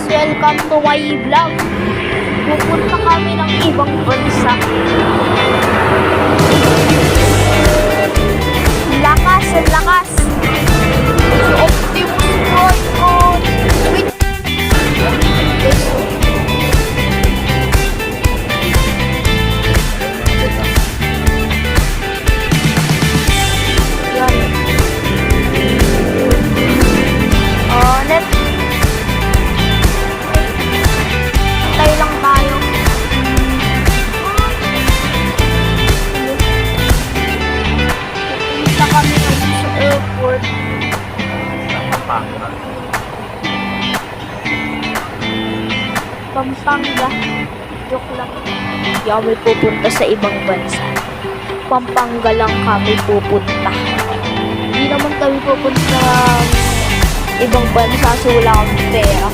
welcome to my vlog. Pupunta kami ng ibang bansa. Lakas, lakas. Si Optimus Prime ko. Wait. Net. Tayo lang tayo. Pupunta kami ngayon sa airport. Pampanga. Joke lang. Hindi kami pupunta sa ibang bansa. Pampanga lang kami pupunta. Hindi naman kami pupunta ibang bansa so wala akong pera.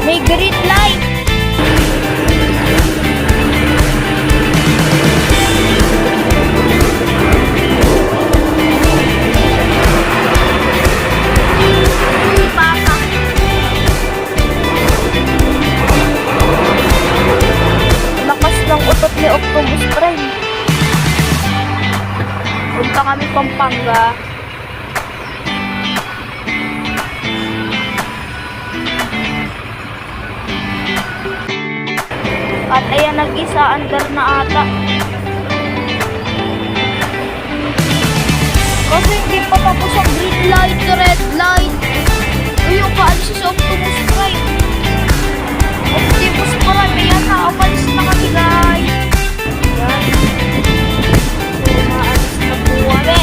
May green light! Lakas ng utot ni Optimus Prime. Punta kami Pampanga. At ayan, nag-isa, andar na ata. Kasi hindi pa tapos ang green light, red light. Uy, yung paalis sa Optimus Prime. Optimus Prime, ayan, nakaapalis na kami, guys. Ayan. So, maalis na po kami.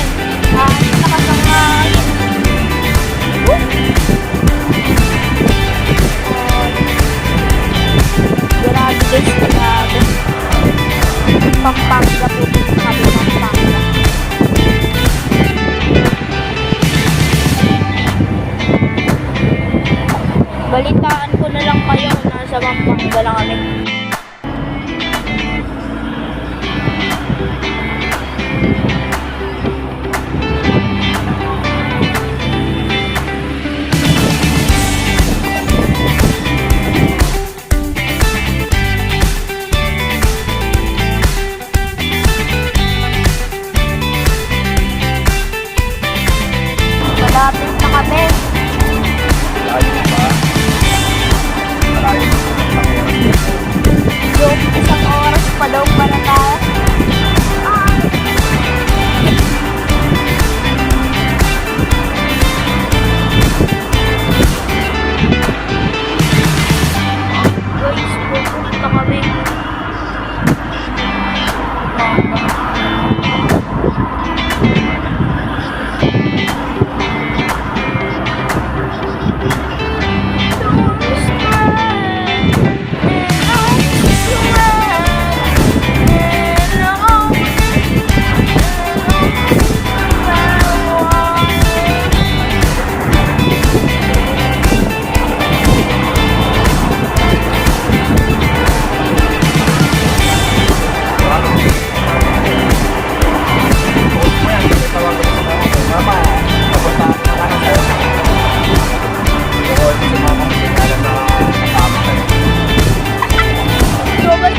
Maalis na kasangayin. Grabe guys, grabe. Pampanga po kami, Pampanga. Balitaan ko na lang kayo, nasa Pampanga lang kami. Malapit na kami. Yung isang oras pa daw para tayo. Guys, pupunta kami.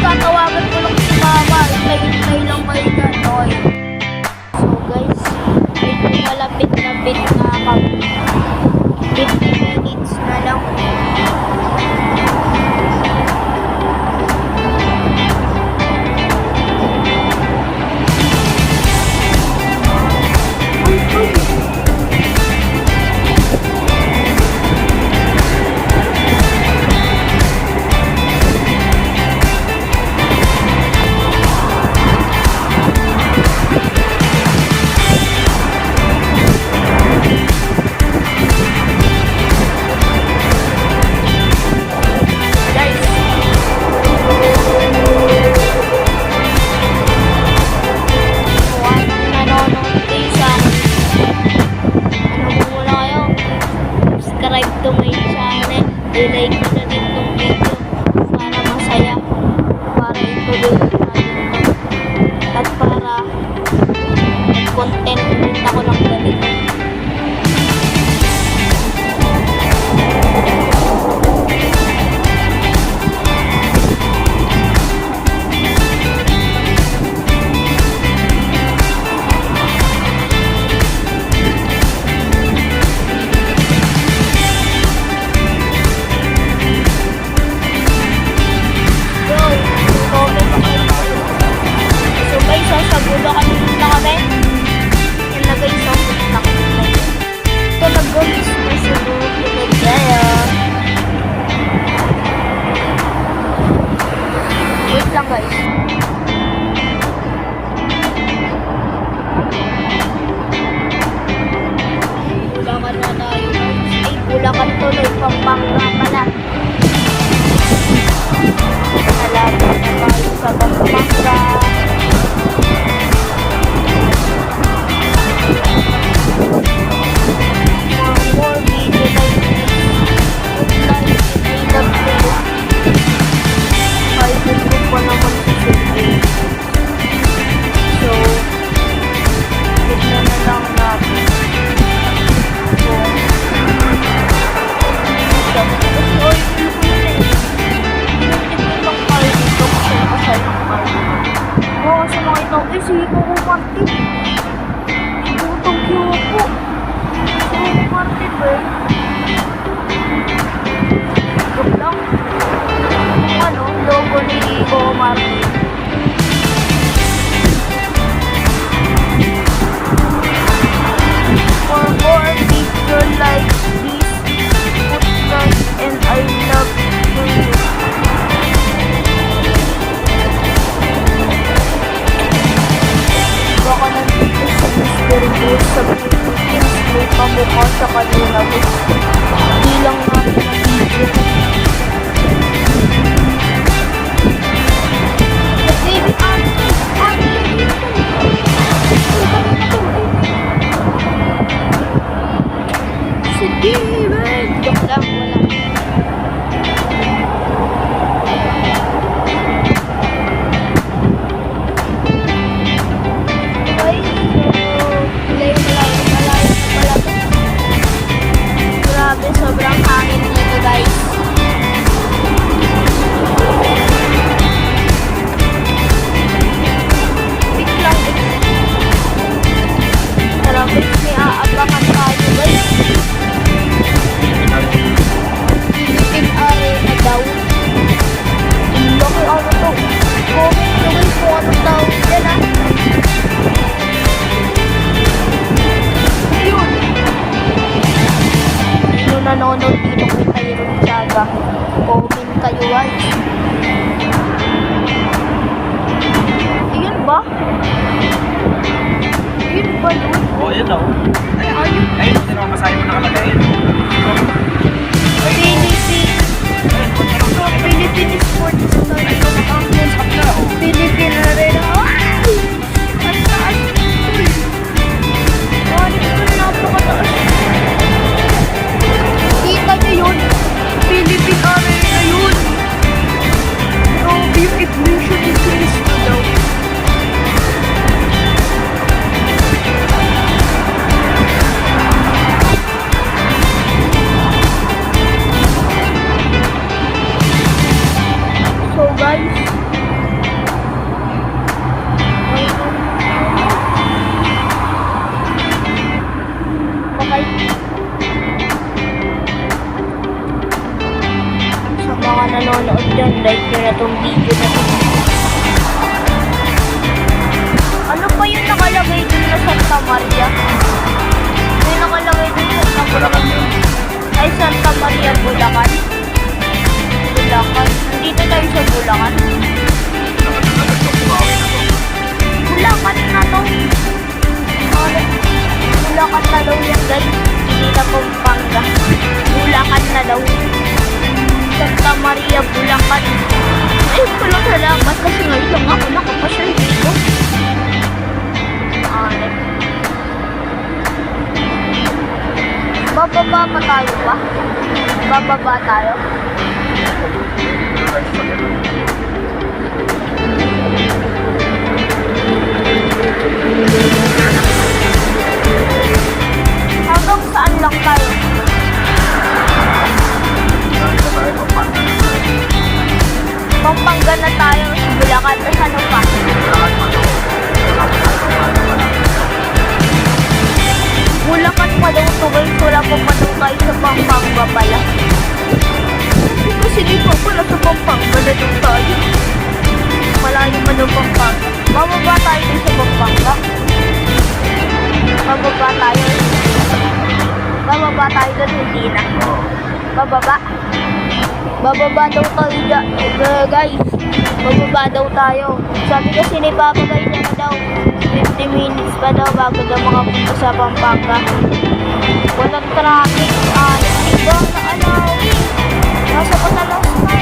Tatawagan ko lang si Mama. Hintay lang kayo dyan. Okay. So guys, medyo malapit-lapit na kami. 50 minutes na lang. content ulit ako ng ganito. Bulacan tuloy, Pampanga pala. Malapit na tayo sa Pampanga. For more video like this, like it I love you. Kahit hindi ko naman sisipin. So, tignan na lang natin. Kasi ko Martin. Butong Kyoko. So, Martin ba? Ito lang. Ano, logo ni Ko Martin. For more picture like this, put like and I love you. Baka nandito sa Mr. Goose sa Philippines, may pamukha sa kanila. Hindi lang namin na video. Kasi, sige, man! Joke lang, wala. Sobrang hangin dito, guys. Wait lang, tara, guys, may aabangan tayo, guys. Philippine Arena daw. Laki ano to? Comment nyo, guys, kung ano daw yan, ah. Ayun. Nanonood dito kay Tyrone Tiaga. Comment kayo, guys. Iyan ba? Iyan ba yun? Oo, yun daw. Ayun. Ayun, sino ang masahe mo nakalagay? Philippine Sports Story. Philippine Arena. Ay! Ang taas. Ano ito? Napakataas. Kita nyo yun? Philippine Arena yun. Grabe yung ignition ni Cristo daw. So guys, okay. Sa mga nanonood dyan, like nyo na tong video na to. Ano pa yung nakalagay dun na Santa Maria? May nakalagay dun sa Santa Maria. Ay, Santa Maria, Bulacan. Bulacan. Nandito tayo sa Bulacan. Bulacan na to. Bulacan na daw yan, guys. Hindi na Pampanga. Bulacan na daw. Santa Maria, Bulacan. Ay, walang salamat kasi ngayon lang ako nakapasyal dito. Bababa pa tayo ba? Bababa tayo? tayo doon, hindi na. Bababa. Bababa daw tayo guys. Bababa daw tayo. Sabi kasi ni Papa guys, ano daw, 50 minutes pa daw bago daw makapunta sa Pampanga. Walang traffic. Hindi ba na allowing? Nasa Patalas na.